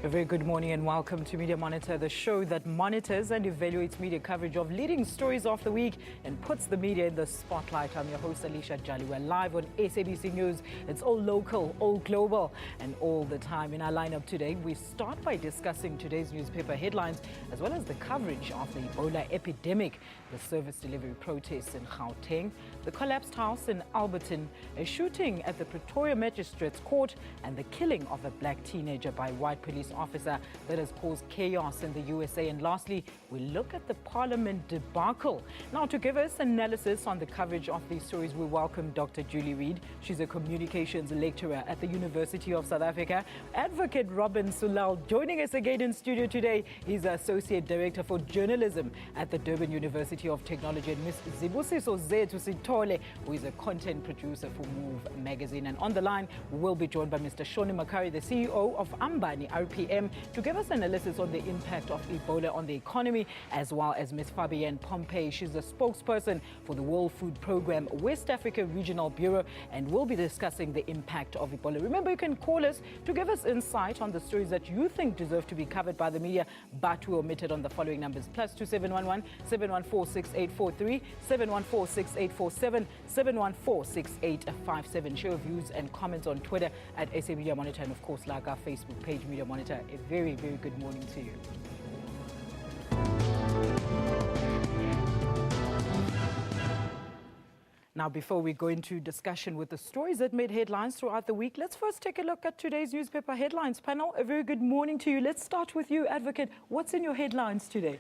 A very good morning and welcome to Media Monitor, the show that monitors and evaluates media coverage of leading stories of the week and puts the media in the spotlight. I'm your host, Alicia Jali. We're live on SABC News. It's all local, all global, and all the time. In our lineup today, we start by discussing today's newspaper headlines, as well as the coverage of the Ebola epidemic, the service delivery protests in Gauteng, the collapsed house in Alberton, a shooting at the Pretoria Magistrate's court, and the killing of a black teenager by white police officer that has caused chaos in the USA. And lastly, we look at the Parliament debacle. Now, to give us analysis on the coverage of these stories, we welcome Dr Julie Reid. She's a communications lecturer at the University of South Africa. Advocate Robin Sewlal joining us again in studio today. He's Associate Director for Journalism at the Durban University of Technology, and Ms. Zibusisozethu Sithole, who is a content producer for Move magazine. And on the line, we will be joined by Mr. Shoni Makhari, the CEO of Ambani, RPM, to give us analysis on the impact of Ebola on the economy, as well as Ms. Fabienne Pompey. She's the spokesperson for the World Food Programme West Africa Regional Bureau, and we'll be discussing the impact of Ebola. Remember, you can call us to give us insight on the stories that you think deserve to be covered by the media, but we omitted on the following numbers: +2711 714 6843, 714 6847, 714 6857. Share your views and comments on Twitter at SA Media Monitor, and of course, like our Facebook page, Media Monitor. A very, very good morning to you. Now, before we go into discussion with the stories that made headlines throughout the week, let's first take a look at today's newspaper headlines. Panel, a very good morning to you. Let's start with you, Advocate. What's in your headlines today?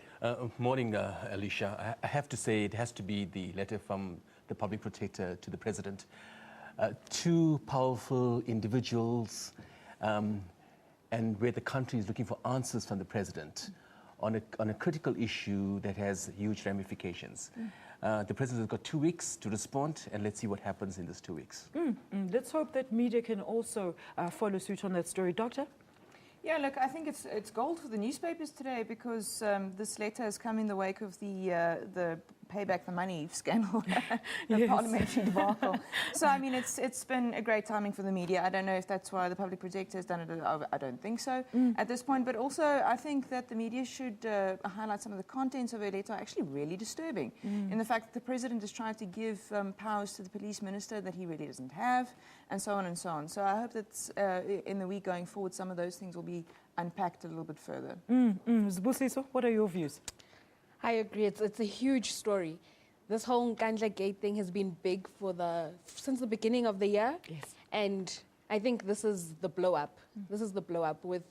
Morning, Alicia. I have to say it has to be the letter from the Public Protector to the President. Two powerful individuals, and where the country is looking for answers from the President on a critical issue that has huge ramifications. The President has got 2 weeks to respond, and let's see what happens in these 2 weeks. Let's hope that media can also follow suit on that story. Doctor? Yeah, look, I think it's gold for the newspapers today, because this letter has come in the wake of the payback the money scandal, the Yes. Parliamentary debacle. So, I mean, it's been a great timing for the media. I don't know if that's why the Public Protector has done it. I don't think so at this point. But also, I think that the media should highlight some of the contents of her letter are actually really disturbing. In the fact that the President is trying to give powers to the police minister that he really doesn't have, and so on and so on. So I hope that in the week going forward, some of those things will be unpacked a little bit further. Zibusiso, what are your views? I agree. It's a huge story. This whole Nkandla Gate thing has been big since the beginning of the year. Yes. And I think this is the blow-up. This is the blow-up with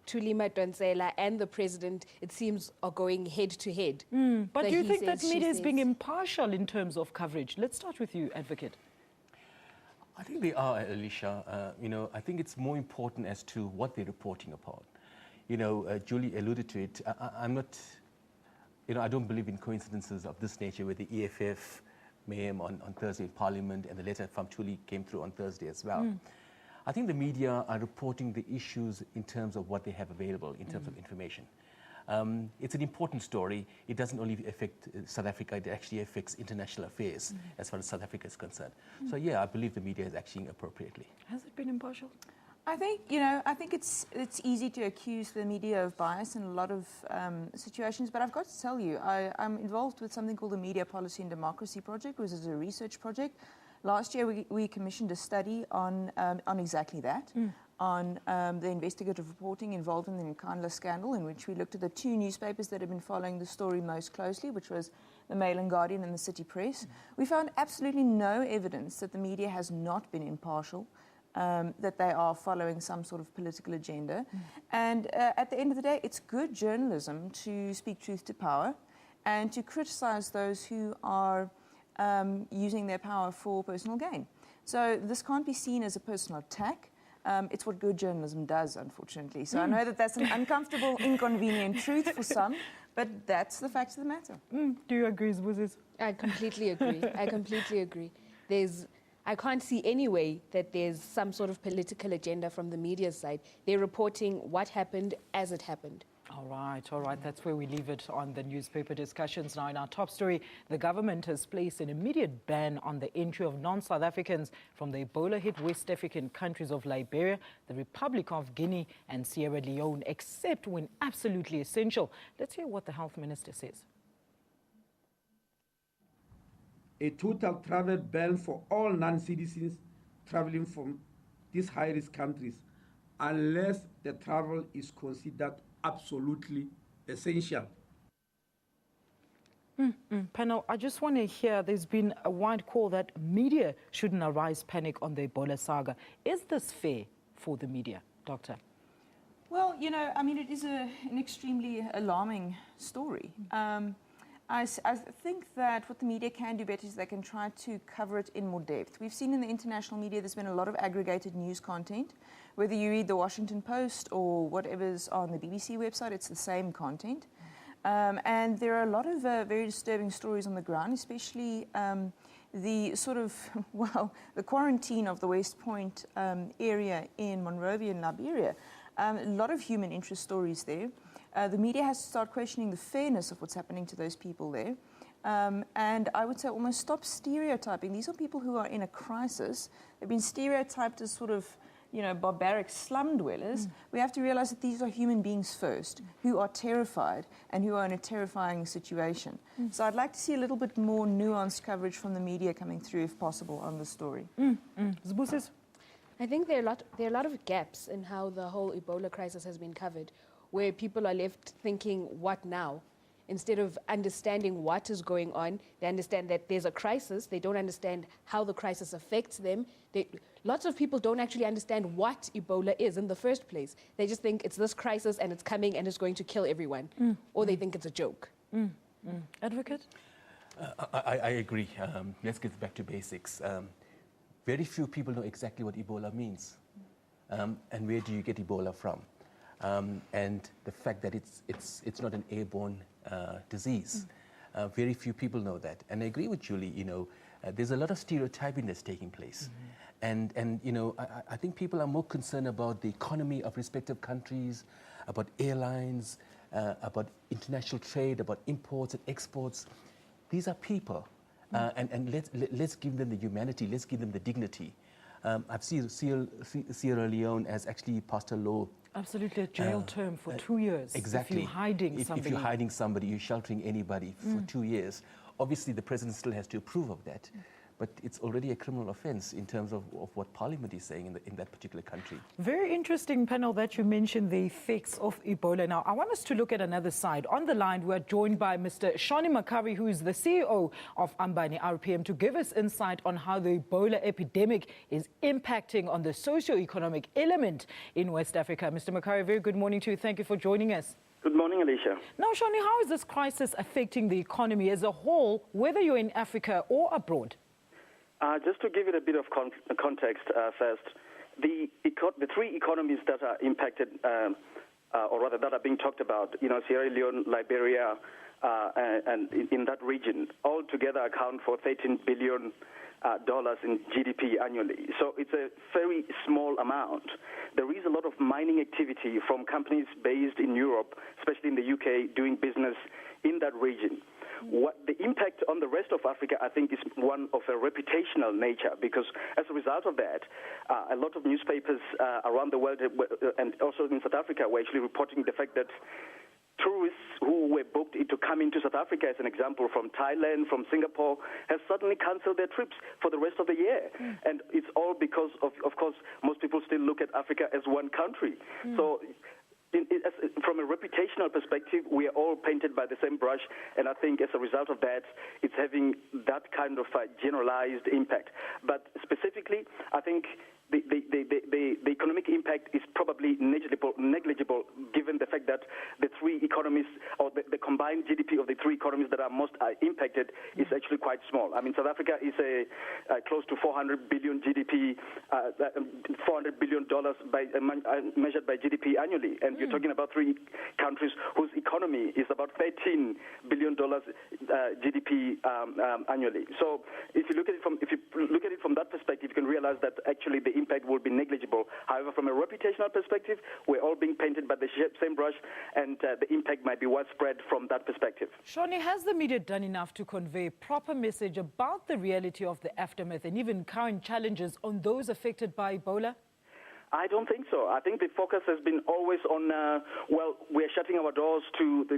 Thulima Donsela and the President, it seems, are going head-to-head. But do you think that media is being impartial in terms of coverage? Let's start with you, Advocate. I think they are, Alicia. I think it's more important as to what they're reporting upon. Julie alluded to it. I'm not... I don't believe in coincidences of this nature, where the EFF mayhem on Thursday in Parliament and the letter from Julie came through on Thursday as well. I think the media are reporting the issues in terms of what they have available, in terms of information. It's an important story. It doesn't only affect South Africa, it actually affects international affairs as far as South Africa is concerned. So yeah, I believe the media is acting appropriately. Has it been impartial? I think, it's easy to accuse the media of bias in a lot of situations, but I've got to tell you, I'm involved with something called the Media Policy and Democracy Project, which is a research project. Last year, we commissioned a study on exactly that, on the investigative reporting involved in the Nkandla scandal, in which we looked at the two newspapers that have been following the story most closely, which was the Mail and Guardian and the City Press. We found absolutely no evidence that the media has not been impartial, that they are following some sort of political agenda. And at the end of the day, it's good journalism to speak truth to power and to criticize those who are using their power for personal gain. So this can't be seen as a personal attack. It's what good journalism does, unfortunately. So I know that that's an uncomfortable, inconvenient truth for some, but that's the fact of the matter. Do you agree, Zibusiso? I completely agree. I completely agree. I can't see any way that there's some sort of political agenda from the media side. They're reporting what happened as it happened. All right. That's where we leave it on the newspaper discussions. Now, in our top story, the government has placed an immediate ban on the entry of non-South Africans from the Ebola-hit West African countries of Liberia, the Republic of Guinea and Sierra Leone, except when absolutely essential. Let's hear what the health minister says. A total travel ban for all non-citizens traveling from these high-risk countries, unless the travel is considered absolutely essential. Panel, I just want to hear, there's been a wide call that media shouldn't arise panic on the Ebola saga. Is this fair for the media, Doctor? Well, you know, I mean, it is an extremely alarming story. I think that what the media can do better is they can try to cover it in more depth. We've seen in the international media there's been a lot of aggregated news content. Whether you read the Washington Post or whatever's on the BBC website, it's the same content. And there are a lot of very disturbing stories on the ground, especially the sort of, well, the quarantine of the West Point area in Monrovia in Liberia. A lot of human interest stories there. The media has to start questioning the fairness of what's happening to those people there. And I would say almost stop stereotyping. These are people who are in a crisis. They've been stereotyped as sort of, you know, barbaric slum dwellers. We have to realize that these are human beings first, who are terrified and who are in a terrifying situation. So I'd like to see a little bit more nuanced coverage from the media coming through, if possible, on the story. Zibusiso? I think there are a lot of gaps in how the whole Ebola crisis has been covered, where people are left thinking, what now? Instead of understanding what is going on, they understand that there's a crisis. They don't understand how the crisis affects them. Lots of people don't actually understand what Ebola is in the first place. They just think it's this crisis and it's coming and it's going to kill everyone. Or they think it's a joke. Advocate? I agree. Let's get back to basics. Very few people know exactly what Ebola means. And where do you get Ebola from? And the fact that it's not an airborne disease. Very few people know that. And I agree with Julie, you know, there's a lot of stereotyping that's taking place. And you know, I think people are more concerned about the economy of respective countries, about airlines, about international trade, about imports and exports. These are people. And let's give them the humanity, let's give them the dignity. I've seen Sierra Leone has actually passed a law. Absolutely, a jail term for 2 years. Exactly. If you're hiding somebody. If you're hiding somebody, you're sheltering anybody for 2 years. Obviously, the president still has to approve of that. But it's already a criminal offence in terms of what Parliament is saying in that particular country. Very interesting, panel, that you mentioned the effects of Ebola. Now, I want us to look at another side. On the line, we're joined by Mr. Shoni Makhari, who is the CEO of Ambani RPM, to give us insight on how the Ebola epidemic is impacting on the socio-economic element in West Africa. Mr. Makhari, very good morning to you. Thank you for joining us. Good morning, Alicia. Now, Shoni, how is this crisis affecting the economy as a whole, whether you're in Africa or abroad? Just to give it a bit of context first, the three economies that are impacted, or rather that are being talked about, you know, Sierra Leone, Liberia, and in that region, all together account for $13 billion in GDP annually. So it's a very small amount. There is a lot of mining activity from companies based in Europe, especially in the UK, doing business in that region. What the impact on the rest of Africa, I think, is one of a reputational nature, because as a result of that, a lot of newspapers around the world and also in South Africa were actually reporting the fact that tourists who were booked to come into South Africa, as an example, from Thailand, from Singapore, have suddenly cancelled their trips for the rest of the year. And it's all because, of course, most people still look at Africa as one country. So from a reputational perspective, we are all painted by the same brush, and I think as a result of that, it's having that kind of generalized impact. But specifically, I think the economic impact is probably negligible given the fact that the three economies, or the combined GDP of the three economies that are most impacted is actually quite small. I mean, South Africa is close to 400 billion GDP, $400 billion measured by GDP annually, and you're talking about three countries whose economy is about $13 billion GDP annually. So if you look at it from that perspective, you can realize that actually the impact will be negligible. However, from a reputational perspective, we're all being painted by the same brush, and the impact might be widespread from that perspective. Shoni, has the media done enough to convey proper message about the reality of the aftermath and even current challenges on those affected by Ebola? I don't think so. I think the focus has been always on, well, we're shutting our doors to the,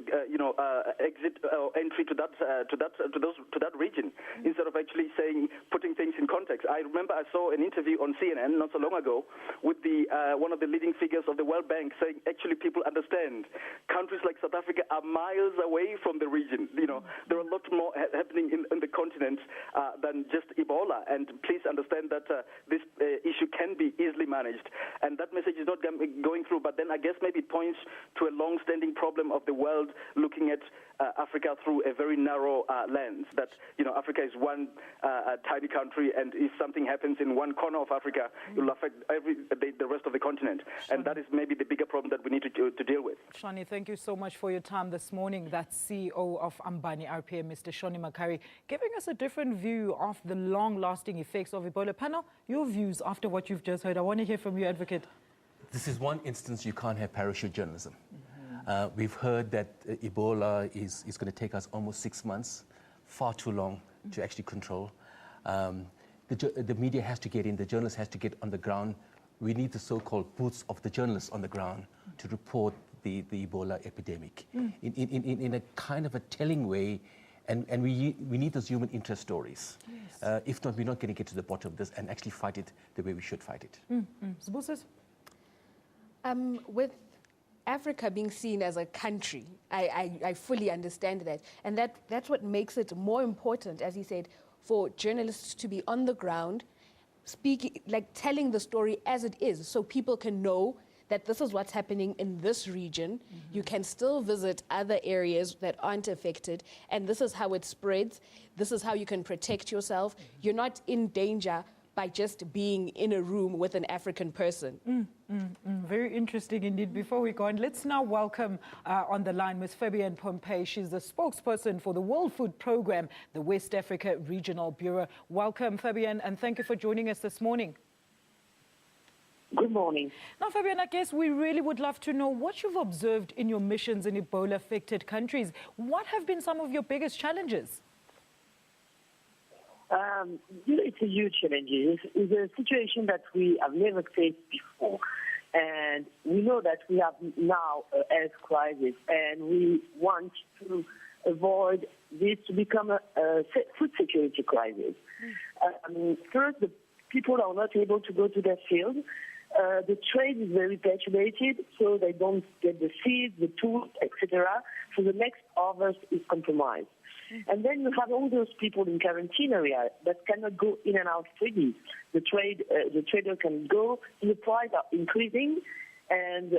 exit entry to that region, instead of actually saying, putting things in context. I remember I saw an interview on CNN not so long ago with the one of the leading figures of the World Bank saying, actually, people understand countries like South Africa are miles away from the region. You know, there are a lot more happening in the continent than just Ebola, and please understand that this issue can be easily managed. And that message is not going through, but then I guess maybe it points to a long-standing problem of the world looking at Africa through a very narrow lens, that, you know, Africa is one tiny country, and if something happens in one corner of Africa, it will affect the rest of the continent. And that is maybe the bigger problem that we need to deal with. Shoni, thank you so much for your time this morning. That's CEO of Ambani RPM, Mr. Shoni Makhari, giving us a different view of the long-lasting effects of Ebola. Panel, your views after what you've just heard. I want to hear from you, Advocate. This is one instance you can't have parachute journalism. We've heard that Ebola is going to take us almost 6 months, far too long to actually control. The media has to get in, the journalists has to get on the ground. We need the so-called boots of the journalists on the ground to report the Ebola epidemic in a kind of a telling way. And we need those human interest stories. Yes. If not, we're not going to get to the bottom of this and actually fight it the way we should fight it. Zibusiso? With Africa being seen as a country, I fully understand that. And that's what makes it more important, as he said, for journalists to be on the ground, speaking, like telling the story as it is, so people can know that this is what's happening in this region. You can still visit other areas that aren't affected, and this is how it spreads. This is how you can protect yourself. You're not in danger by just being in a room with an African person. Very interesting indeed. Before we go on, let's now welcome on the line Ms. Fabienne Pompey. She's the spokesperson for the World Food Programme, the West Africa Regional Bureau. Welcome, Fabienne, and thank you for joining us this morning. Good morning. Now, Fabienne, I guess we really would love to know what you've observed in your missions in Ebola-affected countries. What have been some of your biggest challenges? It's a huge challenge. It's a situation that we have never faced before. And we know that we have now a health crisis, and we want to avoid this to become a food security crisis. First, the people are not able to go to their field. The trade is very perturbated, so they don't get the seeds, the tools, etc. So the next harvest is compromised. And then you have all those people in quarantine area that cannot go in and out freely. The trader can go, and the price are increasing, and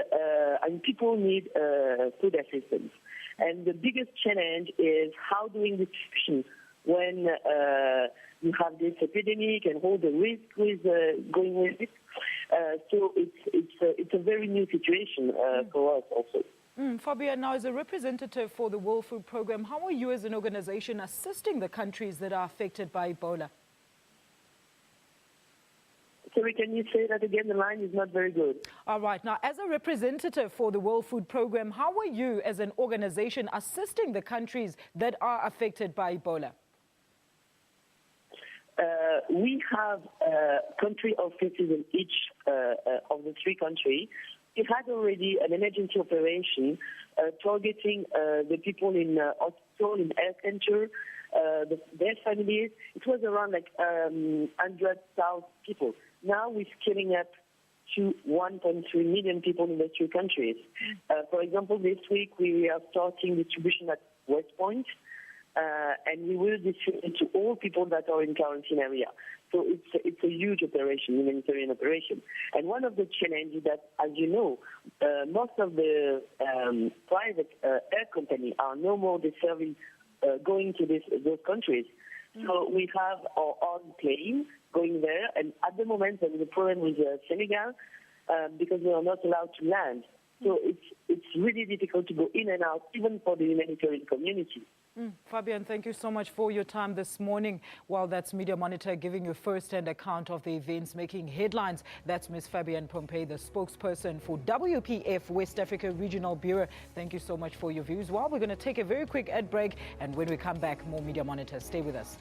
people need food assistance. And the biggest challenge is how doing distribution when you have this epidemic and all the risk with going with it. So it's a very new situation for us also. Fabienne, now as a representative for the World Food Programme, how are you as an organization assisting the countries that are affected by Ebola? Sorry, can you say that again? The line is not very good. All right. Now, as a representative for the World Food Programme, how are you as an organization assisting the countries that are affected by Ebola? We have country offices in each of the three countries. We had already an emergency operation targeting the people in hospital, in health center, their families. It was around 100,000 people. Now we're scaling up to 1.3 million people in the three countries. For example, this week we are starting distribution at West Point, and we will distribute to all people that are in quarantine area. So it's a huge operation, humanitarian operation. And one of the challenges that, as you know, most of the private air companies are no more serving going to those countries. So we have our own plane going there, and at the moment there is a problem with Senegal because we are not allowed to land. So it's really difficult to go in and out, even for the humanitarian community. Fabienne, thank you so much for your time this morning. Well, that's Media Monitor giving you first-hand account of the events making headlines. That's Ms. Fabienne Pompey, the spokesperson for WFP West Africa Regional Bureau. Thank you so much for your views. Well, we're going to take a very quick ad break, and when we come back, more Media Monitor. Stay with us.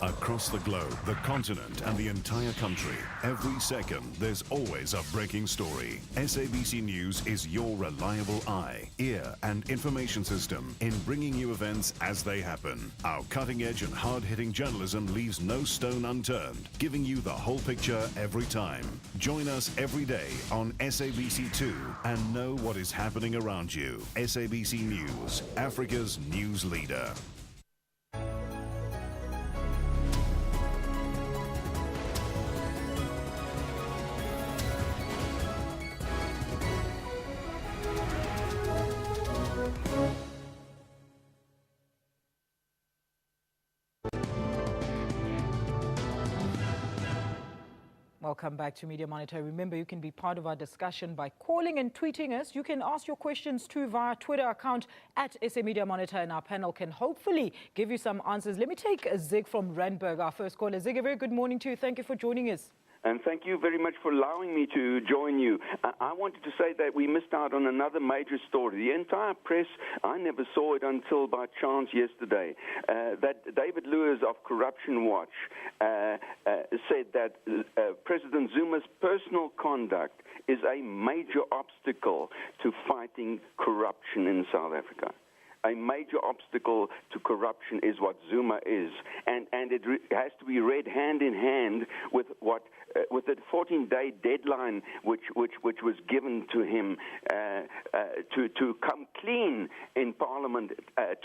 Across the globe, the continent and the entire country, every second there's always a breaking story. SABC News is your reliable eye, ear and information system in bringing you events as they happen. Our cutting-edge and hard-hitting journalism leaves no stone unturned, giving you the whole picture every time. Join us every day on SABC2 and know what is happening around you. SABC News, Africa's news leader. Welcome back to Media Monitor. Remember, you can be part of our discussion by calling and tweeting us. You can ask your questions too via Twitter account at SA Media Monitor, and our panel can hopefully give you some answers. Let me take Zig from Randburg, our first caller. Zig, a very good morning to you. Thank you for joining us. And thank you very much for allowing me to join you. I wanted to say that we missed out on another major story. The entire press, I never saw it until by chance yesterday, that David Lewis of Corruption Watch said that President Zuma's personal conduct is a major obstacle to fighting corruption in South Africa. A major obstacle to corruption is what Zuma is, and it has to be read hand in hand with with the 14-day deadline which was given to him to come clean in Parliament.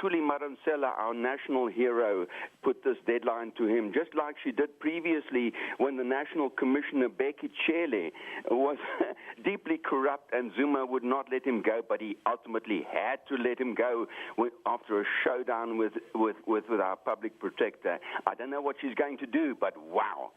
Thuli Madonsela, our national hero, put this deadline to him, just like she did previously when the National Commissioner Becky Cele was deeply corrupt, and Zuma would not let him go, but he ultimately had to let him go after a showdown with our public protector. I don't know what she's going to do, but wow.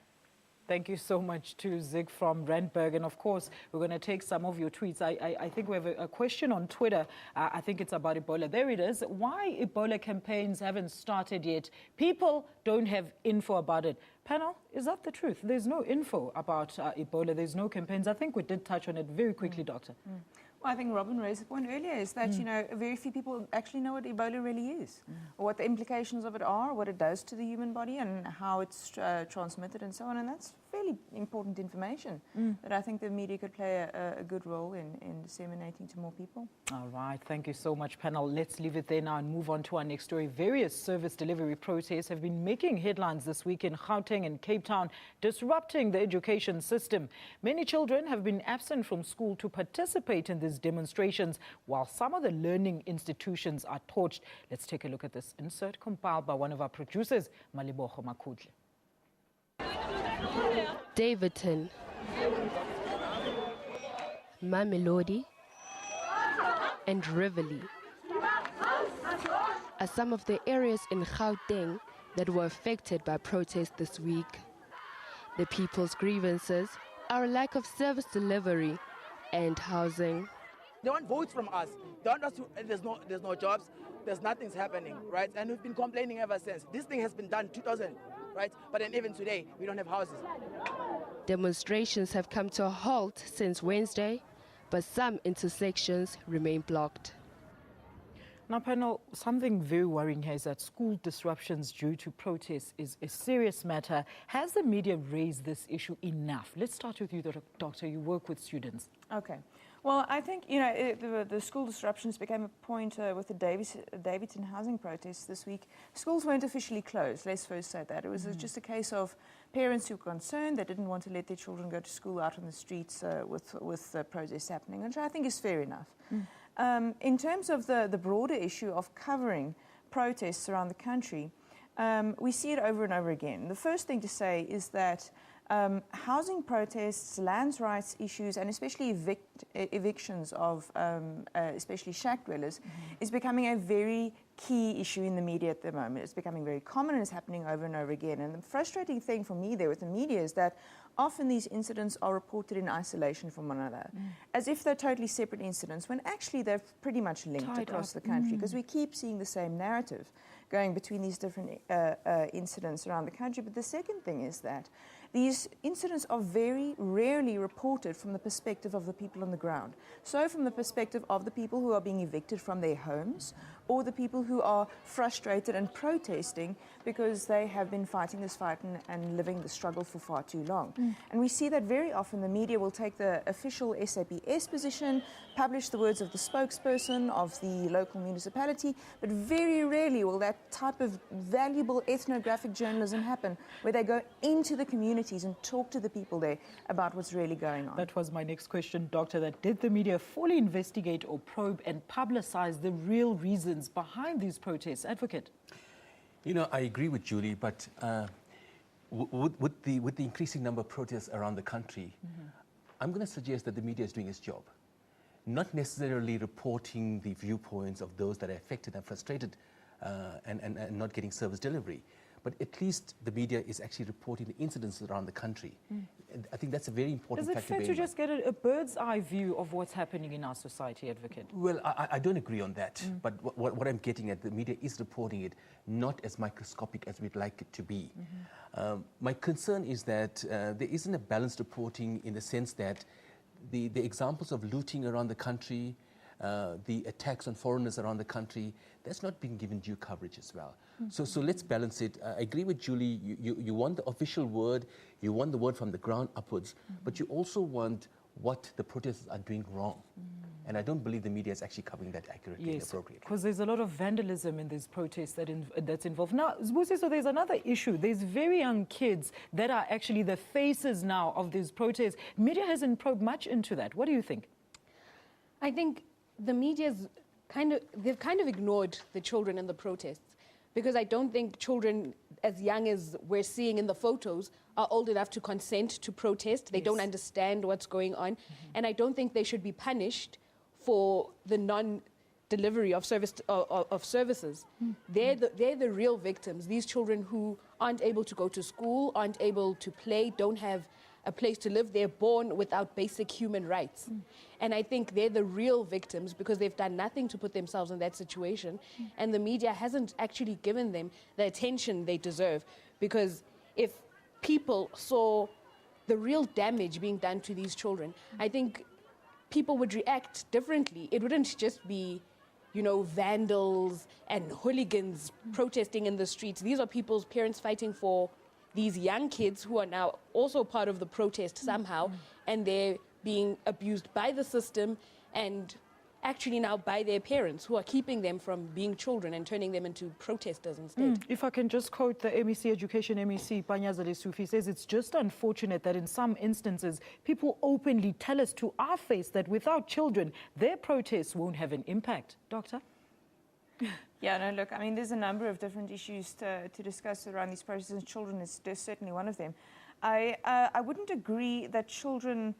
Thank you so much to Zig from Randburg. And of course, we're going to take some of your tweets. I think we have a question on Twitter. I think it's about Ebola. There it is. Why Ebola campaigns haven't started yet? People don't have info about it. Panel, is that the truth? There's no info about Ebola. There's no campaigns. I think we did touch on it very quickly, Doctor. Well, I think Robin raised the point earlier is that, you know, very few people actually know what Ebola really is, or what the implications of it are, what it does to the human body, and how it's transmitted and so on. And that's fairly important information that I think the media could play a good role in disseminating to more people. All right. Thank you so much, panel. Let's leave it there now and move on to our next story. Various service delivery protests have been making headlines this week in Gauteng and Cape Town, disrupting the education system. Many children have been absent from school to participate in these demonstrations, while some of the learning institutions are torched. Let's take a look at this insert compiled by one of our producers, Maliboho Makudle. Davidton, Mamelodi, and Rivoli are some of the areas in Gauteng that were affected by protests this week. The people's grievances are a lack of service delivery and housing. They want votes from us. They want us to, there's no jobs, there's nothing's happening, right? And we've been complaining ever since. This thing has been done 2000, right? But then even today, we don't have houses. Demonstrations have come to a halt since Wednesday, but some intersections remain blocked. Now, panel, something very worrying here is that school disruptions due to protests is a serious matter. Has the media raised this issue enough? Let's start with you, Doctor. You work with students. Okay. Well, I think, you know, the school disruptions became a point with the Davidson housing protests this week. Schools weren't officially closed, let's first say that. It was just a case of parents who were concerned. They didn't want to let their children go to school out on the streets with protests happening, which I think is fair enough. In terms of the broader issue of covering protests around the country, we see it over and over again. The first thing to say is that housing protests, land rights issues, and especially evictions of especially shack dwellers is becoming a very key issue in the media at the moment. It's becoming very common and it's happening over and over again. And the frustrating thing for me there with the media is that often these incidents are reported in isolation from one another, as if they're totally separate incidents, when actually they're pretty much linked across the country, because we keep seeing the same narrative going between these different incidents around the country. But the second thing is that these incidents are very rarely reported from the perspective of the people on the ground. So from the perspective of the people who are being evicted from their homes, or the people who are frustrated and protesting because they have been fighting this fight and living the struggle for far too long. And we see that very often the media will take the official SABC position, publish the words of the spokesperson of the local municipality, but very rarely will that type of valuable ethnographic journalism happen, where they go into the communities and talk to the people there about what's really going on. That was my next question, Doctor, that did the media fully investigate or probe and publicize the real reasons behind these protests? Advocate. You know, I agree with Julie, but with the increasing number of protests around the country, I'm going to suggest that the media is doing its job. Not necessarily reporting the viewpoints of those that are affected and frustrated and not getting service delivery, but at least the media is actually reporting the incidents around the country. And I think that's a very important factor. Is it fair to just get a bird's eye view of what's happening in our society, Advocate? Well, I don't agree on that, but what I'm getting at, the media is reporting it not as microscopic as we'd like it to be. My concern is that there isn't a balanced reporting, in the sense that the examples of looting around the country, the attacks on foreigners around the country, that's not being given due coverage as well. So let's balance it. I agree with Julie. You want the official word, you want the word from the ground upwards, but you also want what the protesters are doing wrong. And I don't believe the media is actually covering that accurately and appropriately. Because there's a lot of vandalism in these protests that's involved. Now, Zibusiso, there's another issue. There's very young kids that are actually the faces now of these protests. Media hasn't probed much into that. What do you think? I think the media's they've kind of ignored the children in the protests, because I don't think children as young as we're seeing in the photos are old enough to consent to protest. They don't understand what's going on. And I don't think they should be punished for the non-delivery of services. They're the real victims. These children who aren't able to go to school, aren't able to play, don't have a place to live. They're born without basic human rights. And I think they're the real victims, because they've done nothing to put themselves in that situation. And the media hasn't actually given them the attention they deserve. Because if people saw the real damage being done to these children, I think people would react differently. It wouldn't just be, you know, vandals and hooligans protesting in the streets. These are people's parents fighting for these young kids who are now also part of the protest somehow, and they're being abused by the system and actually now by their parents, who are keeping them from being children and turning them into protesters instead. If I can just quote the MEC, Education MEC, Panyaza Lesufi, says it's just unfortunate that in some instances, people openly tell us to our face that without children, their protests won't have an impact. Doctor? Yeah, no, look, I mean, there's a number of different issues to discuss around these protests, and children is certainly one of them. I wouldn't agree that children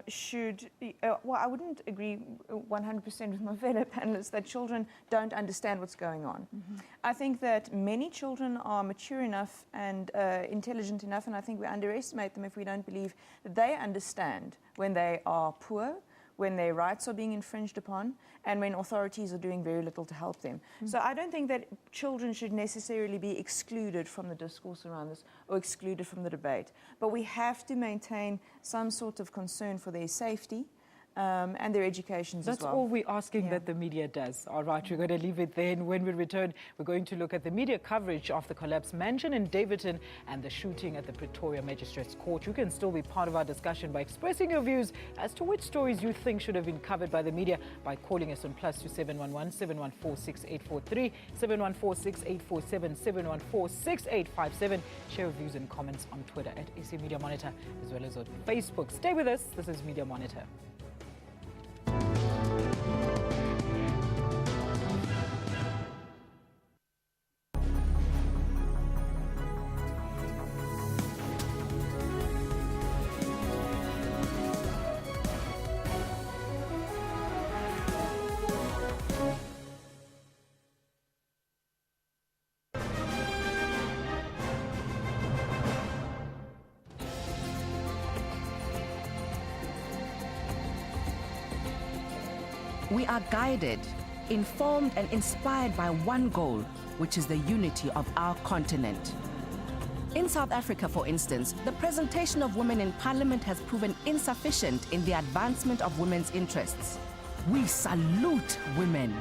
should be, well, I wouldn't agree 100% with my fellow panelists that children don't understand what's going on. I think that many children are mature enough and intelligent enough, and I think we underestimate them if we don't believe that they understand when they are poor, when their rights are being infringed upon, and when authorities are doing very little to help them. So I don't think that children should necessarily be excluded from the discourse around this or excluded from the debate. But we have to maintain some sort of concern for their safety and their educations as well. That's all we're asking that the media does. All right, we're going to leave it there. And when we return, we're going to look at the media coverage of the collapsed mansion in Alberton and the shooting at the Pretoria Magistrate's Court. You can still be part of our discussion by expressing your views as to which stories you think should have been covered by the media by calling us on +2 711 714 6843, 714 6847, 714 6857. Share your views and comments on Twitter at SA Media Monitor, as well as on Facebook. Stay with us. This is Media Monitor. We are guided, informed and inspired by one goal, which is the unity of our continent. In South Africa, for instance, the presentation of women in Parliament has proven insufficient in the advancement of women's interests. We salute women.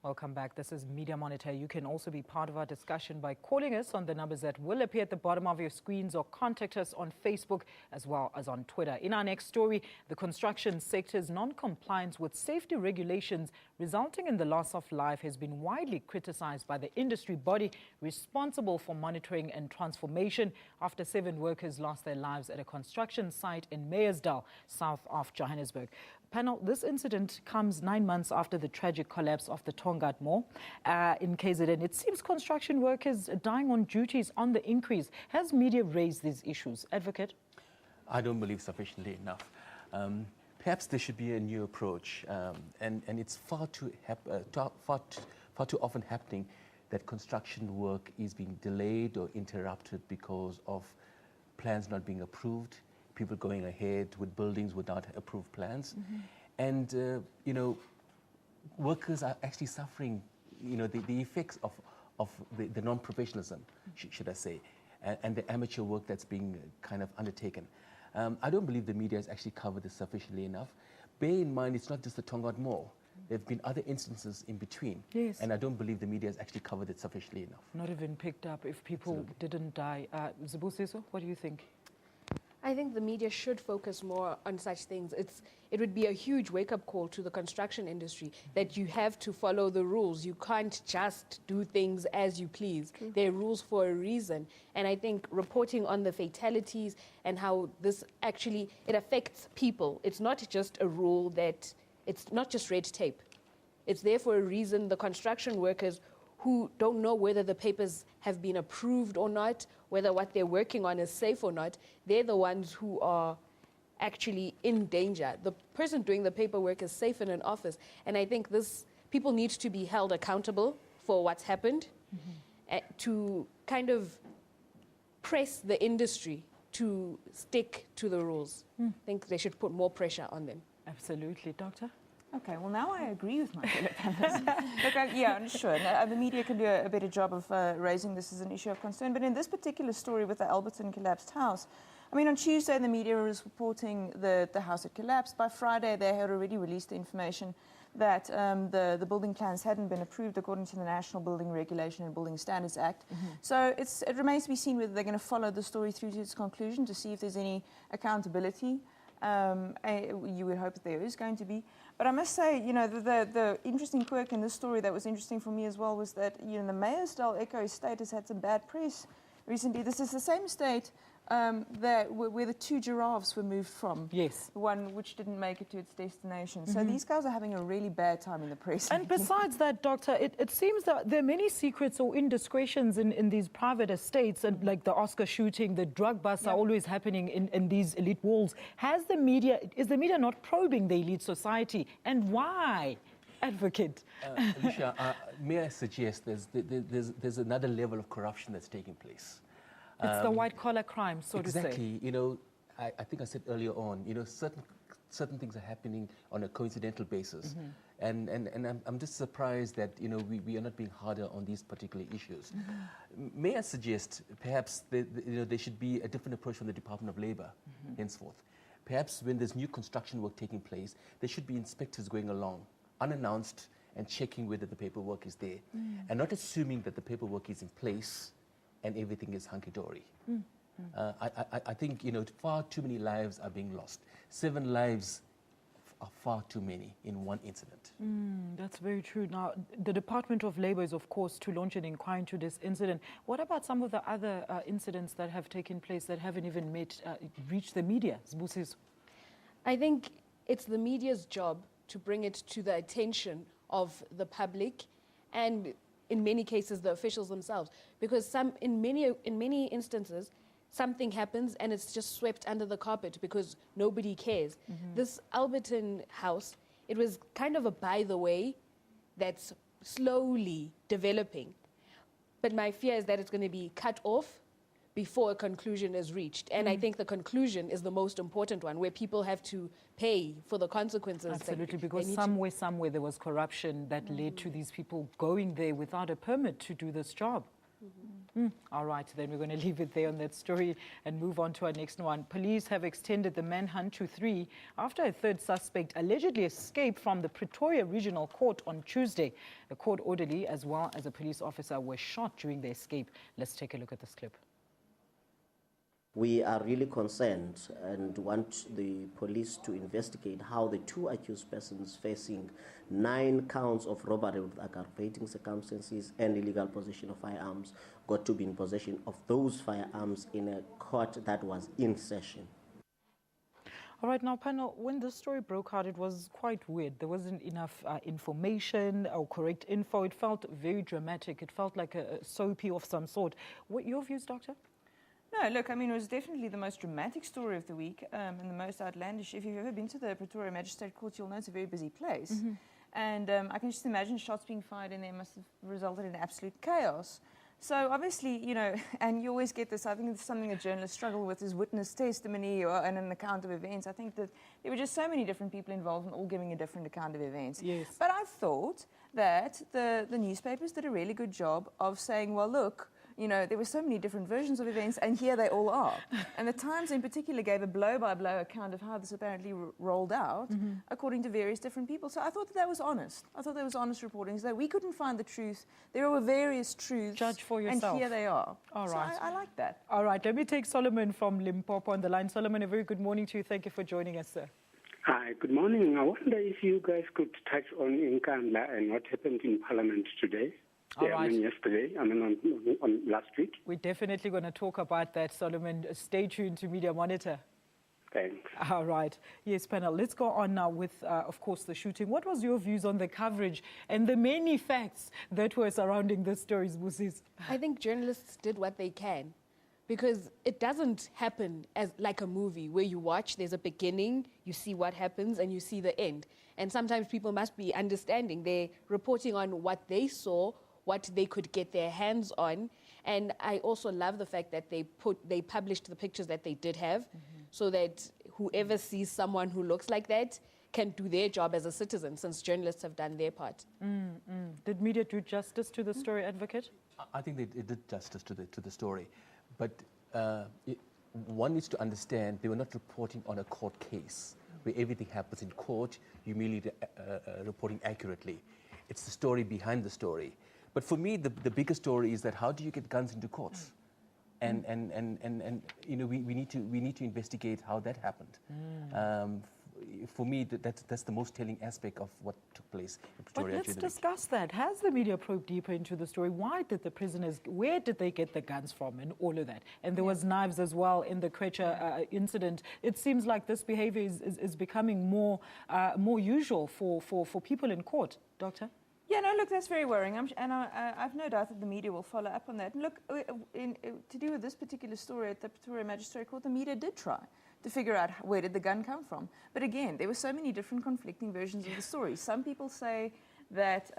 Welcome back. This is Media Monitor. You can also be part of our discussion by calling us on the numbers that will appear at the bottom of your screens or contact us on Facebook as well as on Twitter. In our next story, the construction sector's non-compliance with safety regulations resulting in the loss of life has been widely criticized by the industry body responsible for monitoring and transformation after 7 workers lost their lives at a construction site in Meyersdal, south of Johannesburg. Panel, this incident comes 9 months after the tragic collapse of the Tongaat Mall in KZN. It seems construction workers dying on duties on the increase. Has media raised these issues? Advocate? I don't believe sufficiently enough. Perhaps there should be a new approach, and it's far too often happening that construction work is being delayed or interrupted because of plans not being approved, people going ahead with buildings without approved plans. And, you know, workers are actually suffering, you know, the effects of the non-professionalism, should I say, and the amateur work that's being kind of undertaken. I don't believe the media has actually covered this sufficiently enough. Bear in mind, it's not just the Tongaat Mall. There have been other instances in between. Yes. And I don't believe the media has actually covered it sufficiently enough. Not even picked up if people didn't die. Zibusiso, what do you think? I think the media should focus more on such things. It would be a huge wake-up call to the construction industry that you have to follow the rules. You can't just do things as you please. There are rules for a reason. And I think reporting on the fatalities and how this actually, it affects people. It's not just a rule that, it's not just red tape. It's there for a reason. The construction workers who don't know whether the papers have been approved or not, whether what they're working on is safe or not, they're the ones who are actually in danger. The person doing the paperwork is safe in an office. And I think people need to be held accountable for what's happened, to kind of press the industry to stick to the rules. I think they should put more pressure on them. Absolutely. Doctor? Okay, well, now I agree with my fellow panelists. Look, yeah, sure. The media can do a better job of raising this as an issue of concern. But in this particular story with the Alberton collapsed house, I mean, on Tuesday, the media was reporting the house had collapsed. By Friday, they had already released the information that the building plans hadn't been approved according to the National Building Regulation and Building Standards Act. So it remains to be seen whether they're going to follow the story through to its conclusion to see if there's any accountability. You would hope that there is going to be. But I must say, you know, the interesting quirk in this story that was interesting for me as well was that, you know, the Meyersdal Echo estate has had some bad press recently. This is the same estate where the 2 giraffes were moved from. Yes. The one which didn't make it to its destination. So these guys are having a really bad time in the press. And besides that, Doctor, it seems that there are many secrets or indiscretions in these private estates, and like the Oscar shooting, the drug busts are always happening in these elite walls. Is the media not probing the elite society? And why? Advocate. Alicia, may I suggest there's another level of corruption that's taking place. It's the white-collar crime, so to say. Exactly. You know, I think I said earlier on, you know, certain things are happening on a coincidental basis. And I'm just surprised that, you know, we are not being harder on these particular issues. May I suggest perhaps you know, there should be a different approach from the Department of Labour henceforth. Perhaps when there's new construction work taking place, there should be inspectors going along, unannounced, and checking whether the paperwork is there. And not assuming that the paperwork is in place and everything is hunky-dory. I think, you know, far too many lives are being lost. 7 lives are far too many in one incident. That's very true. Now, the Department of Labour is, of course, to launch an inquiry into this incident. What about some of the other incidents that have taken place that haven't even reached the media? Zibusiso? I think it's the media's job to bring it to the attention of the public, and in many cases, the officials themselves. Because in many instances, something happens and it's just swept under the carpet because nobody cares. This Alberton house, it was kind of a by the way that's slowly developing. But my fear is that it's going to be cut off before a conclusion is reached. And I think the conclusion is the most important one, where people have to pay for the consequences. Absolutely, because somewhere there was corruption that led to these people going there without a permit to do this job. All right, then we're going to leave it there on that story and move on to our next one. Police have extended the manhunt to 3 after a third suspect allegedly escaped from the Pretoria Regional Court on Tuesday. A court orderly as well as a police officer were shot during the escape. Let's take a look at this clip. We are really concerned and want the police to investigate how the 2 accused persons facing 9 counts of robbery with aggravating circumstances and illegal possession of firearms got to be in possession of those firearms in a court that was in session. All right, now, panel, when this story broke out, it was quite weird. There wasn't enough information or correct info. It felt very dramatic. It felt like a soapy of some sort. What your views, Doctor? No, look, I mean, it was definitely the most dramatic story of the week and the most outlandish. If you've ever been to the Pretoria Magistrate Court, you'll know it's a very busy place. And I can just imagine shots being fired in there must have resulted in absolute chaos. So obviously, you know, and you always get this, I think it's something that journalists struggle with, is witness testimony and an account of events. I think that there were just so many different people involved and all giving a different account of events. Yes. But I thought that the newspapers did a really good job of saying, well, look, you know, there were so many different versions of events, and here they all are. And the Times in particular gave a blow-by-blow account of how this apparently rolled out, according to various different people. So I thought that was honest. I thought that was honest reporting, so that we couldn't find the truth. There were various truths. Judge for yourself. And here they are. All right. So I like that. All right, let me take Solomon from Limpopo on the line. Solomon, a very good morning to you. Thank you for joining us, sir. Hi, good morning. I wonder if you guys could touch on Nkandla and what happened in Parliament today. All right. Yesterday, on last week. We're definitely going to talk about that, Solomon. Stay tuned to Media Monitor. Thanks. All right. Yes, panel. Let's go on now with, of course, the shooting. What was your views on the coverage and the many facts that were surrounding the stories, Busis? I think journalists did what they can, because it doesn't happen as like a movie where you watch, there's a beginning, you see what happens, and you see the end. And sometimes people must be understanding. They're reporting on what they saw, what they could get their hands on. And I also love the fact that they published the pictures that they did have, so that whoever sees someone who looks like that can do their job as a citizen, since journalists have done their part. Did media do justice to the story, Advocate? I think it did justice to the story. But one needs to understand they were not reporting on a court case where everything happens in court, you merely reporting accurately. It's the story behind the story. But for me, the bigger story is that how do you get guns into courts? And you know, we need to investigate how that happened. For me, that's the most telling aspect of what took place in Pretoria. But let's discuss that. Has the media probed deeper into the story? Why did the prisoners, where did they get the guns from and all of that? And there was knives as well in the Krecha incident. It seems like this behavior is becoming more usual for people in court. Doctor? Yeah, no, look, that's very worrying. I've no doubt that the media will follow up on that. And look, to do with this particular story at the Pretoria Magistrate Court, the media did try to figure out where did the gun come from. But again, there were so many different conflicting versions of the story. Some people say that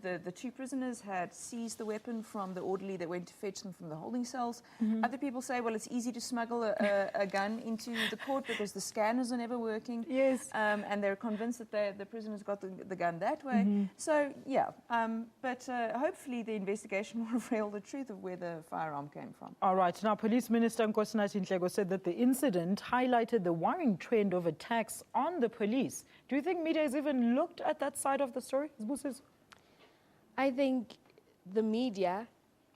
the 2 prisoners had seized the weapon from the orderly that went to fetch them from the holding cells. Other people say, well, it's easy to smuggle a gun into the court because the scanners are never working. Yes. And they're convinced that the prisoners got the gun that way. So, yeah. But hopefully the investigation will reveal the truth of where the firearm came from. All right. Now, Police Minister Nkosinathi Nhleko said that the incident highlighted the worrying trend of attacks on the police. Do you think media has even looked at that side of the story? I think the media,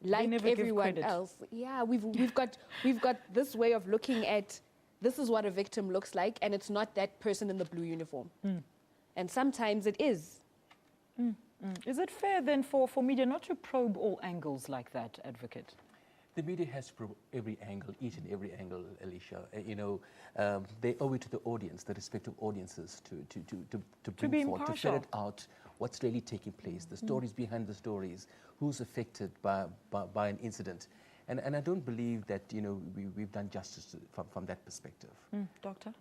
like everyone else, we've got this way of looking at this is what a victim looks like, and it's not that person in the blue uniform. And sometimes it is. Is it fair then for media not to probe all angles like that, Advocate? The media has every angle, each and every angle, Alicia. They owe it to the audience, the respective audiences, to bring forth, to ferret out what's really taking place, the stories behind the stories, who's affected by an incident. And I don't believe that, we've done justice from that perspective. Doctor,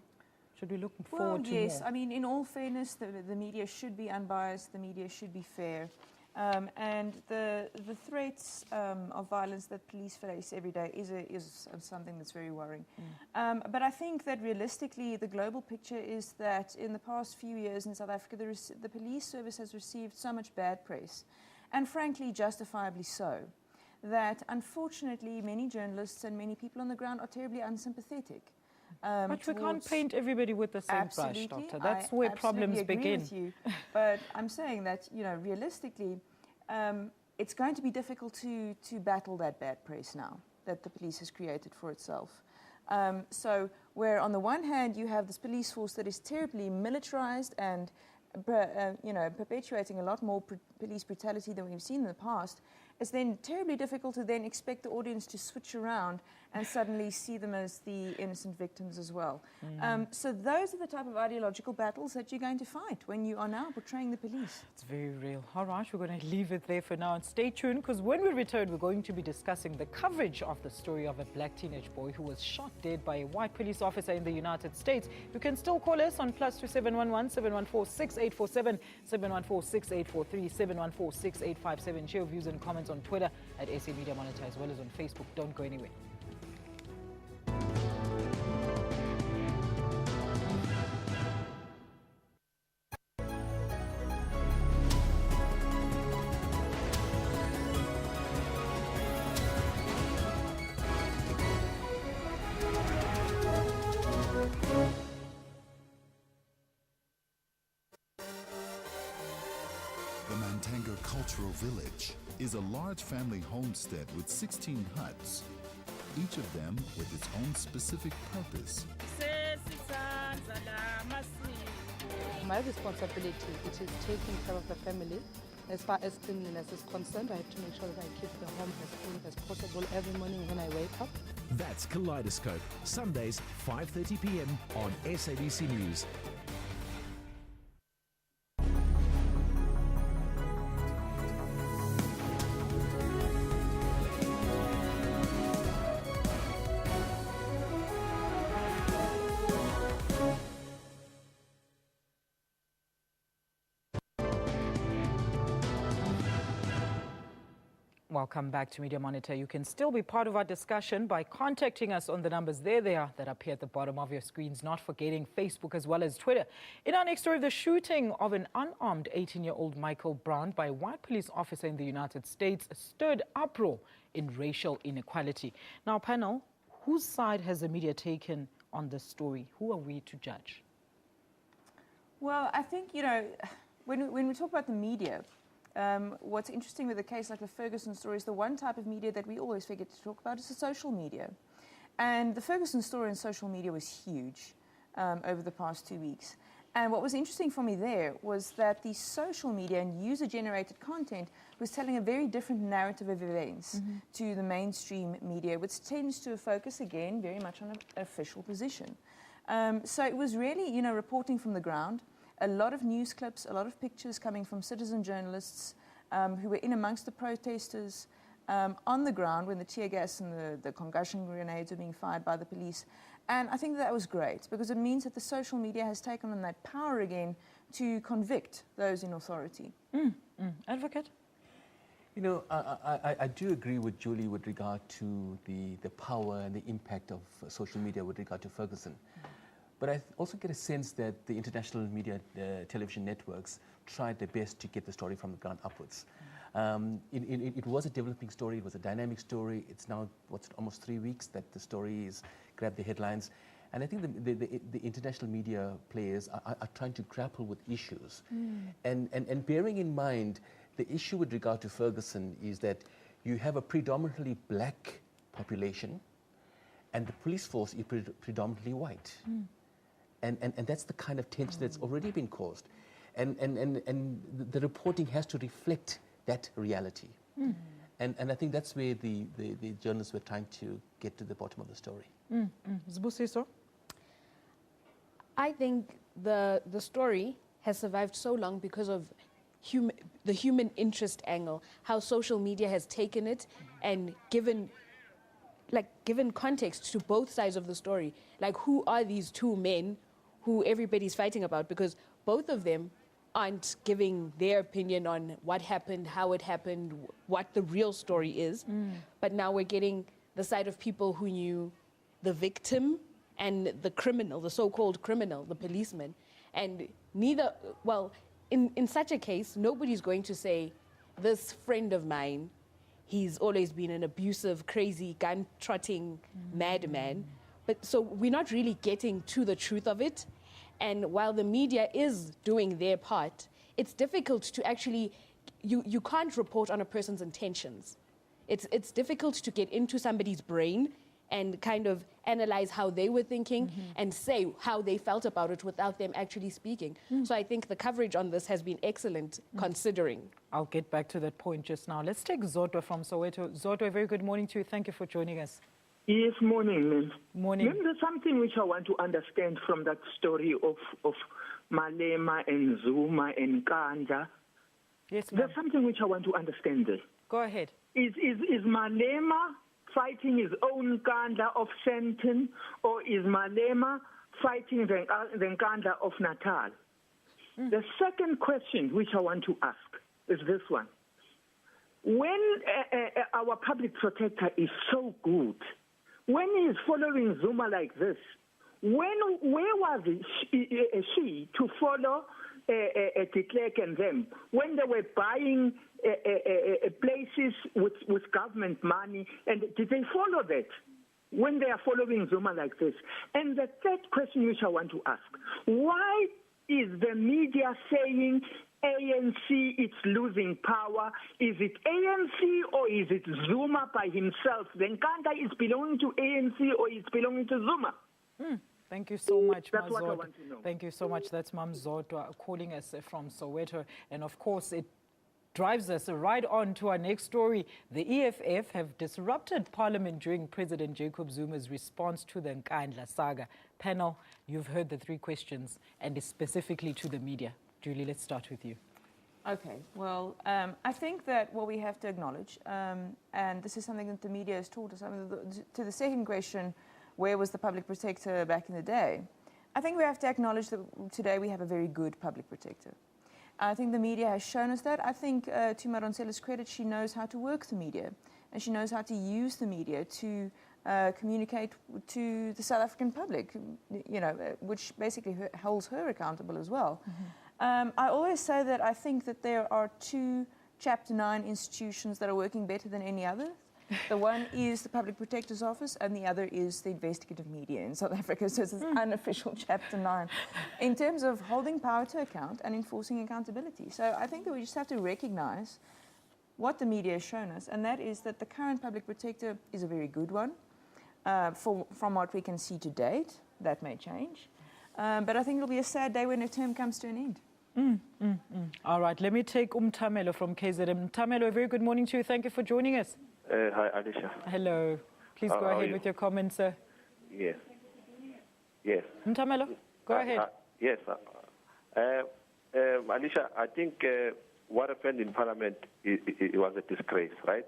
should we look forward to yes. more? I mean, in all fairness, the media should be unbiased, the media should be fair. And the threats of violence that police face every day is something that's very worrying. But I think that realistically, the global picture is that in the past few years in South Africa, the police service has received so much bad press, and frankly, justifiably so, that unfortunately many journalists and many people on the ground are terribly unsympathetic. But we can't paint everybody with the same brush, Doctor. That's where problems begin. With you. But I'm saying that, realistically, it's going to be difficult to battle that bad press now that the police has created for itself. So where on the one hand you have this police force that is terribly militarized and perpetuating a lot more police brutality than we've seen in the past, it's then terribly difficult to then expect the audience to switch around and suddenly see them as the innocent victims as well. So those are the type of ideological battles that you're going to fight when you are now portraying the police. It's very real. All right, we're going to leave it there for now. And stay tuned, because when we return, we're going to be discussing the coverage of the story of a black teenage boy who was shot dead by a white police officer in the United States. You can still call us on +2 711 714 6847, 714 6843, 714 6857. Share your views and comments on Twitter at SA Media Monitor, as well as on Facebook. Don't go anywhere. Cultural Village is a large family homestead with 16 huts, each of them with its own specific purpose. My responsibility, it is taking care of the family. As far as cleanliness is concerned, I have to make sure that I keep the home as clean as possible every morning when I wake up. That's Kaleidoscope, Sundays 5:30 p.m. on SABC News. Welcome back to Media Monitor. You can still be part of our discussion by contacting us on the numbers there they are that appear at the bottom of your screens, not forgetting Facebook as well as Twitter. In our next story, the shooting of an unarmed 18-year-old Michael Brown by a white police officer in the United States stirred uproar in racial inequality. Now, panel, whose side has the media taken on this story? Who are we to judge? Well, I think, when we talk about the media, what's interesting with a case like the Ferguson story is the one type of media that we always forget to talk about is the social media. And the Ferguson story in social media was huge over the past 2 weeks. And what was interesting for me there was that the social media and user-generated content was telling a very different narrative of events to the mainstream media, which tends to focus, again, very much on an official position. So it was really, reporting from the ground. A lot of news clips, a lot of pictures coming from citizen journalists who were in amongst the protesters on the ground when the tear gas and the concussion grenades were being fired by the police. And I think that was great because it means that the social media has taken on that power again to convict those in authority. Advocate? I do agree with Julie with regard to the power and the impact of social media with regard to Ferguson. But I also get a sense that the international media television networks tried their best to get the story from the ground upwards. It was a developing story, it was a dynamic story. It's now, almost 3 weeks that the story is grabbed the headlines. And I think the international media players are trying to grapple with issues. And bearing in mind, the issue with regard to Ferguson is that you have a predominantly black population and the police force is predominantly white. And that's the kind of tension that's already been caused. And the reporting has to reflect that reality. And I think that's where the journalists were trying to get to the bottom of the story. Zibusiso? I think the story has survived so long because of the human interest angle, how social media has taken it and given context to both sides of the story. Like, who are these two men who everybody's fighting about? Because both of them aren't giving their opinion on what happened, how it happened, what the real story is. But now we're getting the side of people who knew the victim and the criminal, the so-called criminal, the policeman. And neither, well, in such a case, nobody's going to say, this friend of mine, he's always been an abusive, crazy, gun-trotting madman. But so we're not really getting to the truth of it. And while the media is doing their part, it's difficult to actually, you can't report on a person's intentions. It's difficult to get into somebody's brain and kind of analyze how they were thinking and say how they felt about it without them actually speaking. So I think the coverage on this has been excellent, considering. I'll get back to that point just now. Let's take Zodwa from Soweto. Zodwa, a very good morning to you. Thank you for joining us. Yes, morning, ma'am. Morning. Ma'am, there's something which I want to understand from that story of Malema and Zuma and Kanda. Yes, ma'am. There's something which I want to understand there. Go ahead. Is Malema fighting his own Kanda of Sandton, or is Malema fighting the Kanda of Natal? The second question which I want to ask is this one. When our public protector is so good, when he is following Zuma like this, where was she to follow de Klerk and them when they were buying places with government money? And did they follow that when they are following Zuma like this? And the third question which I want to ask, why is the media saying ANC is losing power? Is it ANC or is it Zuma by himself? Then Kanda is belonging to ANC or is belonging to Zuma? Thank you so much, That's what I want to know. Thank you so much. That's Mam Zodwa calling us from Soweto. And of course, it drives us right on to our next story. The EFF have disrupted Parliament during President Jacob Zuma's response to the Nkandla saga. Panel, you've heard the three questions, and specifically to the media. Julie, let's start with you. Okay, well, I think that what we have to acknowledge, and this is something that the media has taught us, to the second question, where was the public protector back in the day? I think we have to acknowledge that today we have a very good public protector. I think the media has shown us that. I think, to Maronsela's credit, she knows how to work the media, and she knows how to use the media to communicate to the South African public, which basically holds her accountable as well. I always say that I think that there are two Chapter 9 institutions that are working better than any other. The one is the Public Protector's Office, and the other is the investigative media in South Africa. So it's an unofficial Chapter 9 in terms of holding power to account and enforcing accountability. So I think that we just have to recognize what the media has shown us, and that is that the current Public Protector is a very good one. From what we can see to date, that may change. But I think it'll be a sad day when her term comes to an end. All right, let me take Tamelo from KZM. Tamelo, a very good morning to you. Thank you for joining us. Hi, Alicia. Hello. Please go ahead with your comments, sir. Yes. Tamelo, go ahead. Yes. Alicia, I think what happened in Parliament, it was a disgrace, right?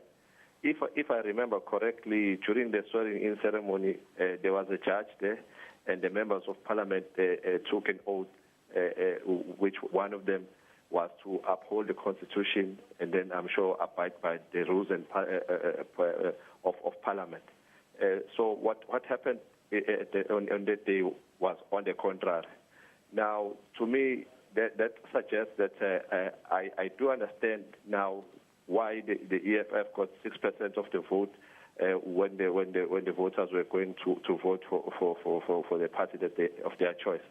If I remember correctly, during the swearing-in ceremony, there was a judge there, and the members of Parliament took an oath, which one of them was to uphold the Constitution and then, I'm sure, abide by the rules and of Parliament. So what happened on that day was on the contrary. Now, to me, that suggests that I do understand now why the EFF got 6% of the vote when the voters were going to vote for the party of their choice.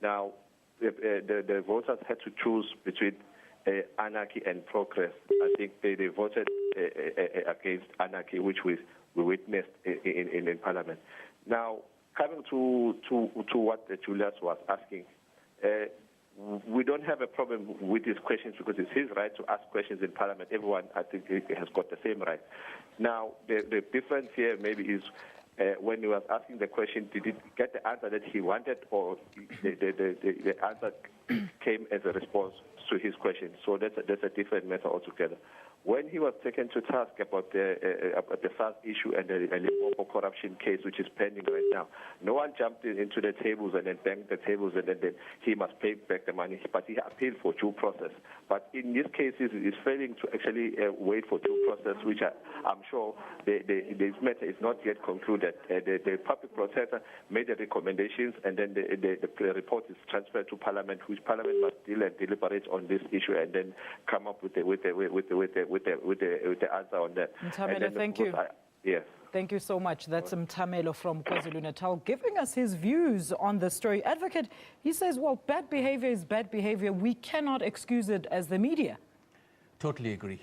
Now, the voters had to choose between anarchy and progress. I think they voted against anarchy, which we witnessed in Parliament. Now, coming to what Julius was asking, we don't have a problem with his questions because it's his right to ask questions in Parliament. Everyone, I think, has got the same right. Now, the difference here maybe is when he was asking the question, did he get the answer that he wanted, or the answer came as a response to his question? So that's a different matter altogether. When he was taken to task about the SARS issue and the Limpopo corruption case, which is pending right now, no one jumped into the tables and then banged the tables and then he must pay back the money, but he appealed for due process. But in this case, he's failing to actually wait for due process, which I'm sure this matter is not yet concluded. The public protector made the recommendations, and then the report is transferred to Parliament, which Parliament must deal and deliberate on this issue and then come up with the answer on that. Mtamelo, thank you. Yes. Thank you so much. That's Mtamelo from KwaZulu-Natal giving us his views on the story. Advocate, he says, well, bad behavior is bad behavior. We cannot excuse it as the media. Totally agree.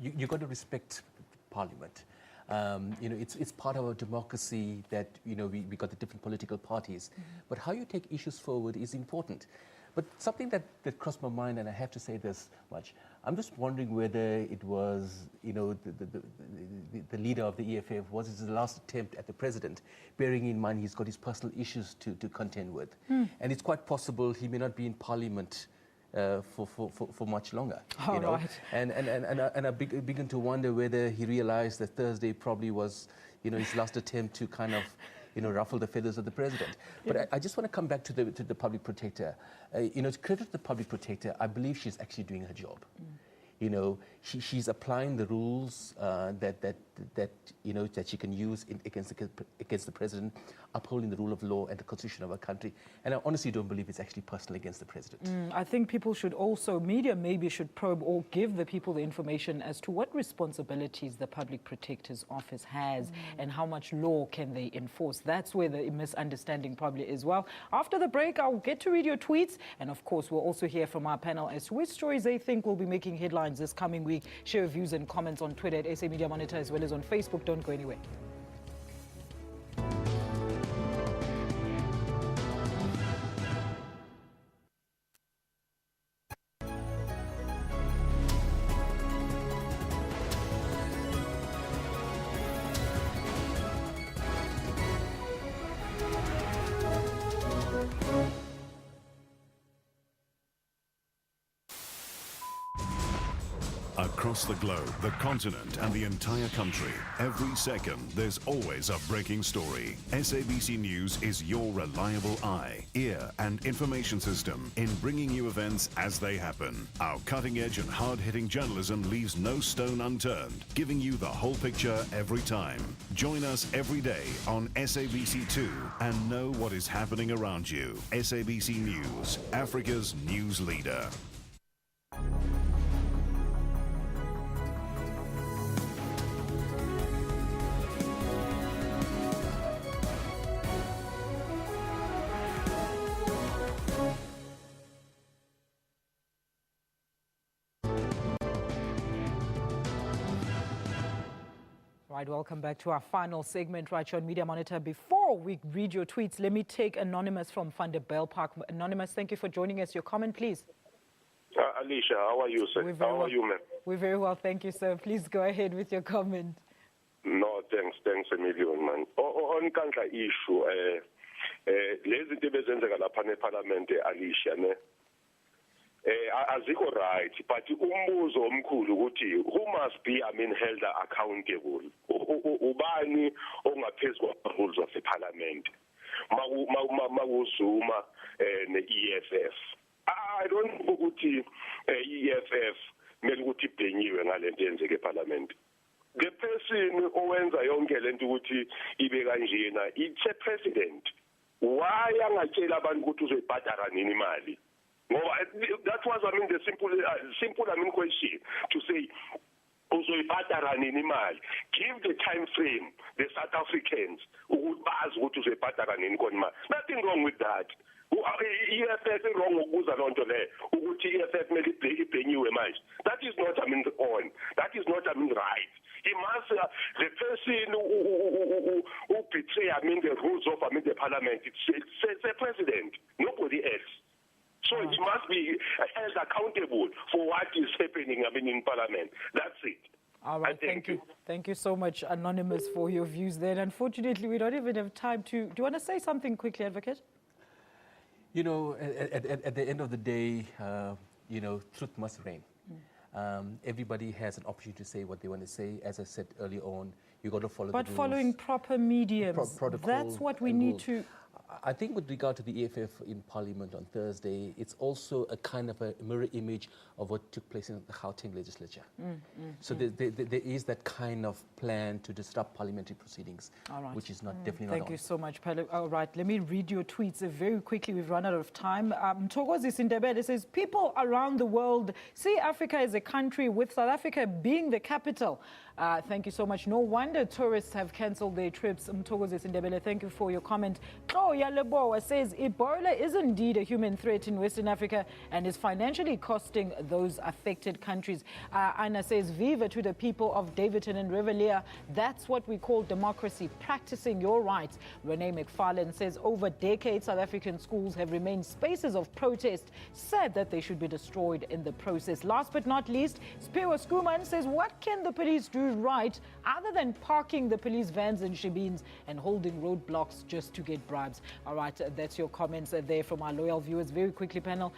You got to respect Parliament. It's part of our democracy that, we got the different political parties. But how you take issues forward is important. But something that crossed my mind, and I have to say this much, I'm just wondering whether it was, the leader of the EFF, was his last attempt at the president, bearing in mind he's got his personal issues to contend with. And it's quite possible he may not be in Parliament for much longer. Right. And I begin to wonder whether he realized that Thursday probably was, his last attempt to kind of, ruffle the feathers of the president. But I just want to come back to the public protector. To credit the public protector, I believe she's actually doing her job. She's applying the rules that she can use against the president, upholding the rule of law and the constitution of our country. And I honestly don't believe it's actually personal against the president. I think people should also, media maybe should probe or give the people the information as to what responsibilities the public protector's office has and how much law can they enforce. That's where the misunderstanding probably is. Well, after the break, I'll get to read your tweets. And of course, we'll also hear from our panel as to which stories they think will be making headlines this coming week. Share your views and comments on Twitter at SA Media Monitor as well as on Facebook. Don't go anywhere. Across the globe, the continent and the entire country, every second there's always a breaking story. SABC News is your reliable eye, ear and information system in bringing you events as they happen. Our cutting-edge and hard-hitting journalism leaves no stone unturned, giving you the whole picture every time. Join us every day on SABC2 and know what is happening around you. SABC News, Africa's news leader. Right, welcome back to our final segment right here on Media Monitor. Before we read your tweets, let me take Anonymous from Vanderbijl Park. Anonymous, thank you for joining us. Your comment, please. Alicia, how are you, sir? How are you, ma'am? We're very well, thank you, sir. Please go ahead with your comment. No, thanks a million, man. On Kandla issue, lezi zinto bezenzeka lapha neParliament, Alicia, ne? Azikho right, but umbuzo omkhulu ukuthi who must be held accountable? Ubani ongaphezulu rules of the Parliament? Mawuzuma ne-EFF. I don't know ukuthi EFF mele ukuthi ibhenyiwe ngalento yenzeke eParliament. The person owenza yonke lento ukuthi ibe kanjena, it's a president. Why angatshela abantu ukuthi uzoyibhadara nini imali? That was, the simple question to say, uzoyibhadara nini imali. Give the time frame, the South Africans, bazi ukuthi uzoyibhadara nini imali. Nothing wrong with that. EFF is wrong ukubuza loo nto leyo ukuthi EFF mele ibhenyiwe manje. That is not on. That is not right. He must the person who betray the rules of the Parliament. It's a president, nobody else. So he must be held accountable for what is happening, in Parliament. That's it. All right, thank you. Thank you so much, Anonymous, for your views there. Unfortunately, we don't even have time to... Do you want to say something quickly, Advocate? You know, at the end of the day, truth must reign. Everybody has an opportunity to say what they want to say. As I said earlier on, you've got to follow the rules. But following proper mediums, that's what we need to... I think with regard to the EFF in Parliament on Thursday, it's also a kind of a mirror image of what took place in the Gauteng legislature. So there is that kind of plan to disrupt parliamentary proceedings, which is not definitely not on. Thank you so much, Palo. All right, let me read your tweets very quickly. We've run out of time. Togozi Sindebele says, people around the world see Africa as a country with South Africa being the capital. Thank you so much. No wonder tourists have cancelled their trips. Togozi Sindebele, thank you for your comment. Yaleboa says Ebola is indeed a human threat in Western Africa and is financially costing those affected countries. Anna says, Viva to the people of Davidton and Riverlea. That's what we call democracy, practicing your rights. Renee McFarlane says, over decades, South African schools have remained spaces of protest. Sad that they should be destroyed in the process. Last but not least, Spiwa Skuman says, what can the police do right other than parking the police vans and shebeens and holding roadblocks just to get bribes? All right, that's your comments there from our loyal viewers. Very quickly, panel,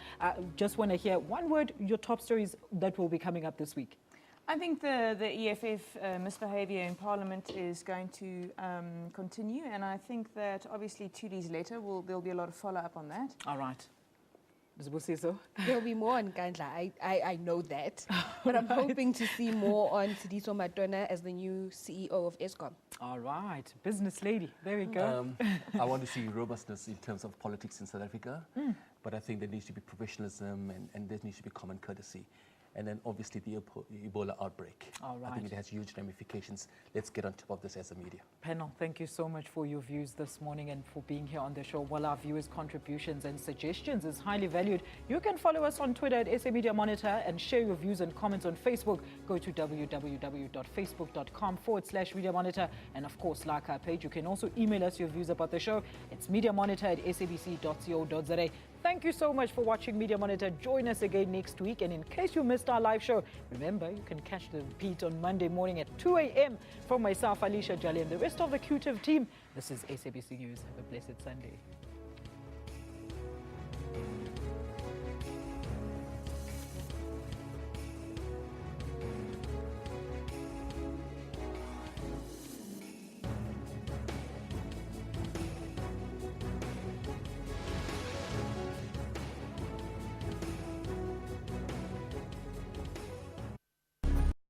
just want to hear one word, your top stories that will be coming up this week. I think the EFF misbehaviour in Parliament is going to continue, and I think that obviously Tuli's letter, there'll be a lot of follow-up on that. All right. Zibusiso? There'll be more on Gandla, I know that. But I'm hoping to see more on Sidiso Matona as the new CEO of ESCOM. All right, business lady, there we go. I want to see robustness in terms of politics in South Africa, but I think there needs to be professionalism and there needs to be common courtesy. And then obviously the Ebola outbreak. All right. I think it has huge ramifications. Let's get on top of this as a media. Panel, thank you so much for your views this morning and for being here on the show. While our viewers' contributions and suggestions is highly valued, you can follow us on Twitter at SA Media Monitor and share your views and comments on Facebook. Go to www.facebook.com/Media Monitor and of course like our page. You can also email us your views about the show. It's mediamonitor@sabc.co.za. Thank you so much for watching Media Monitor. Join us again next week. And in case you missed our live show, remember, you can catch the repeat on Monday morning at 2 a.m. From myself, Alicia Jali, and the rest of the QTIV team. This is SABC News. Have a blessed Sunday.